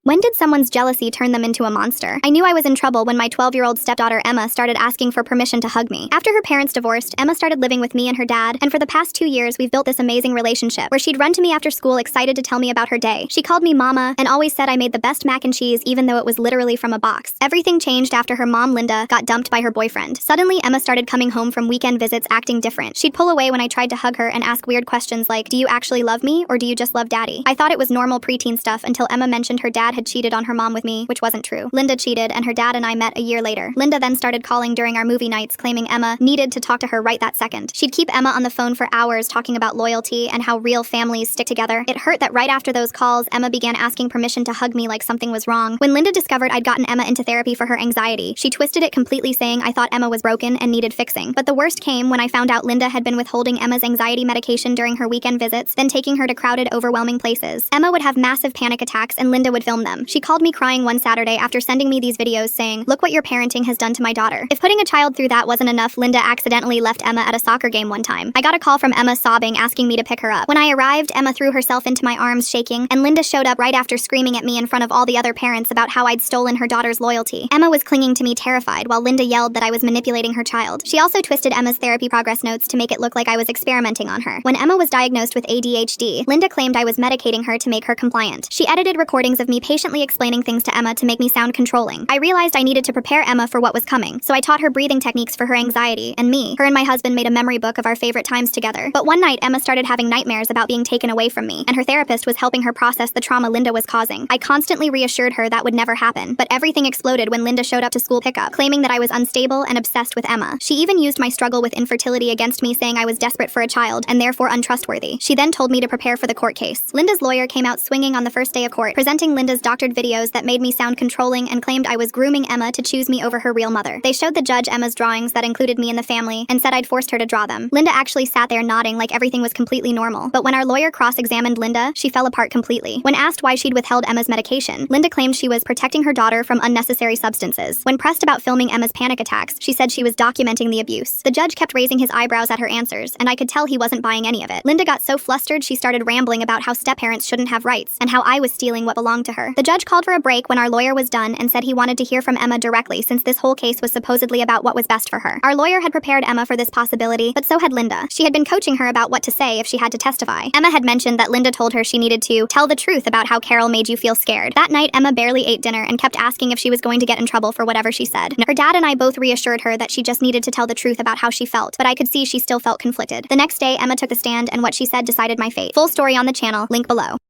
When did someone's jealousy turn them into a monster? I knew I was in trouble when my 12-year-old stepdaughter Emma started asking for permission to hug me. After her parents divorced, Emma started living with me and her dad, and for the past 2 years we've built this amazing relationship where she'd run to me after school excited to tell me about her day. She called me mama and always said I made the best mac and cheese even though it was literally from a box. Everything changed after her mom Linda got dumped by her boyfriend. Suddenly Emma started coming home from weekend visits acting different. She'd pull away when I tried to hug her and ask weird questions like, do you actually love me or do you just love daddy? I thought it was normal preteen stuff until Emma mentioned her dad had cheated on her mom with me, which wasn't true. Linda cheated and her dad and I met a year later. Linda then started calling during our movie nights claiming Emma needed to talk to her right that second. She'd keep Emma on the phone for hours talking about loyalty and how real families stick together. It hurt that right after those calls, Emma began asking permission to hug me like something was wrong. When Linda discovered I'd gotten Emma into therapy for her anxiety, she twisted it completely saying I thought Emma was broken and needed fixing. But the worst came when I found out Linda had been withholding Emma's anxiety medication during her weekend visits, then taking her to crowded, overwhelming places. Emma would have massive panic attacks and Linda would film them. She called me crying one Saturday after sending me these videos saying, look what your parenting has done to my daughter. If putting a child through that wasn't enough, Linda accidentally left Emma at a soccer game one time. I got a call from Emma sobbing, asking me to pick her up. When I arrived, Emma threw herself into my arms shaking, and Linda showed up right after screaming at me in front of all the other parents about how I'd stolen her daughter's loyalty. Emma was clinging to me terrified, while Linda yelled that I was manipulating her child. She also twisted Emma's therapy progress notes to make it look like I was experimenting on her. When Emma was diagnosed with ADHD, Linda claimed I was medicating her to make her compliant. She edited recordings of me patiently explaining things to Emma to make me sound controlling. I realized I needed to prepare Emma for what was coming, so I taught her breathing techniques for her anxiety, and her and my husband made a memory book of our favorite times together. But one night, Emma started having nightmares about being taken away from me, and her therapist was helping her process the trauma Linda was causing. I constantly reassured her that would never happen, but everything exploded when Linda showed up to school pickup, claiming that I was unstable and obsessed with Emma. She even used my struggle with infertility against me, saying I was desperate for a child and therefore untrustworthy. She then told me to prepare for the court case. Linda's lawyer came out swinging on the first day of court, presenting Linda's doctored videos that made me sound controlling and claimed I was grooming Emma to choose me over her real mother. They showed the judge Emma's drawings that included me in the family and said I'd forced her to draw them. Linda actually sat there nodding like everything was completely normal, but when our lawyer cross-examined Linda, she fell apart completely. When asked why she'd withheld Emma's medication, Linda claimed she was protecting her daughter from unnecessary substances. When pressed about filming Emma's panic attacks, she said she was documenting the abuse. The judge kept raising his eyebrows at her answers, and I could tell he wasn't buying any of it. Linda got so flustered she started rambling about how step-parents shouldn't have rights, and how I was stealing what belonged to her. The judge called for a break when our lawyer was done and said he wanted to hear from Emma directly since this whole case was supposedly about what was best for her. Our lawyer had prepared Emma for this possibility, but so had Linda. She had been coaching her about what to say if she had to testify. Emma had mentioned that Linda told her she needed to tell the truth about how Carol made you feel scared. That night, Emma barely ate dinner and kept asking if she was going to get in trouble for whatever she said. Her dad and I both reassured her that she just needed to tell the truth about how she felt, but I could see she still felt conflicted. The next day, Emma took the stand and what she said decided my fate. Full story on the channel, link below.